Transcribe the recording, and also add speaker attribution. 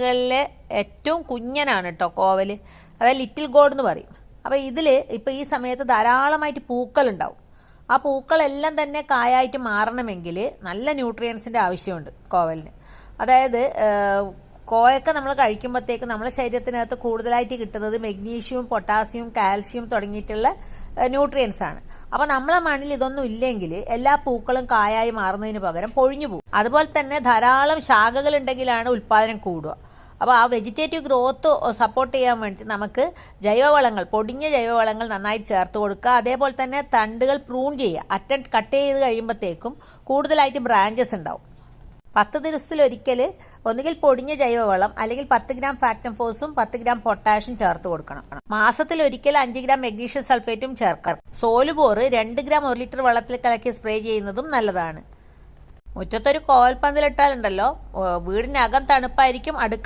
Speaker 1: കളിലെ ഏറ്റവും കുഞ്ഞനാണ് കേട്ടോ കോവൽ. അതായത് ലിറ്റിൽ ഗോഡ് എന്ന് പറയും. അപ്പോൾ ഇതിൽ ഇപ്പോൾ ഈ സമയത്ത് ധാരാളമായിട്ട് പൂക്കളുണ്ടാവും. ആ പൂക്കളെല്ലാം തന്നെ കായായിട്ട് മാറണമെങ്കിൽ നല്ല ന്യൂട്രിയൻസിൻ്റെ ആവശ്യമുണ്ട് കോവലിന്. അതായത് കോയൊക്കെ നമ്മൾ കഴിക്കുമ്പോഴത്തേക്ക് നമ്മുടെ ശരീരത്തിനകത്ത് കൂടുതലായിട്ട് കിട്ടുന്നത് മെഗ്നീഷ്യവും പൊട്ടാസ്യവും കാൽഷ്യം തുടങ്ങിയിട്ടുള്ള ന്യൂട്രിയൻസ് ആണ്. അപ്പോൾ നമ്മളെ മണ്ണിൽ ഇതൊന്നും ഇല്ലെങ്കിൽ എല്ലാ പൂക്കളും കായായി മാറുന്നതിന് പകരം പൊഴിഞ്ഞു പോകും. അതുപോലെ തന്നെ ധാരാളം ശാഖകൾ ഉണ്ടെങ്കിലാണ് ഉൽപ്പാദനം കൂടുക. അപ്പോൾ ആ വെജിറ്റേറ്റീവ് ഗ്രോത്ത് സപ്പോർട്ട് ചെയ്യാൻ വേണ്ടി നമുക്ക് ജൈവവളങ്ങൾ, പൊടിഞ്ഞ ജൈവവളങ്ങൾ നന്നായിട്ട് ചേർത്ത് കൊടുക്കുക. അതേപോലെ തന്നെ തണ്ടുകൾ പ്രൂൺ ചെയ്യുക. അറ്റം കട്ട് ചെയ്ത് കഴിയുമ്പോഴത്തേക്കും കൂടുതലായിട്ട് ബ്രാഞ്ചസ് ഉണ്ടാവും. 10 ദിവസത്തിലൊരിക്കൽ ഒന്നുകിൽ പൊടിഞ്ഞ ജൈവവളം അല്ലെങ്കിൽ 10 ഗ്രാം ഫാക്ടം ഫോസും 10 ഗ്രാം പൊട്ടാഷ്യം ചേർത്ത് കൊടുക്കണം. മാസത്തിലൊരിക്കൽ 5 ഗ്രാം മെഗ്നീഷ്യം സൾഫേറ്റും ചേർക്കണം. സോലുബോർ 2 ഗ്രാം 1 ലിറ്റർ വെള്ളത്തിൽ കലക്കി സ്പ്രേ ചെയ്യുന്നതും നല്ലതാണ്. മുറ്റത്തൊരു കോവൽപ്പന്തലിട്ടാലുണ്ടല്ലോ, വീടിനകം തണുപ്പായിരിക്കും, അടുക്കള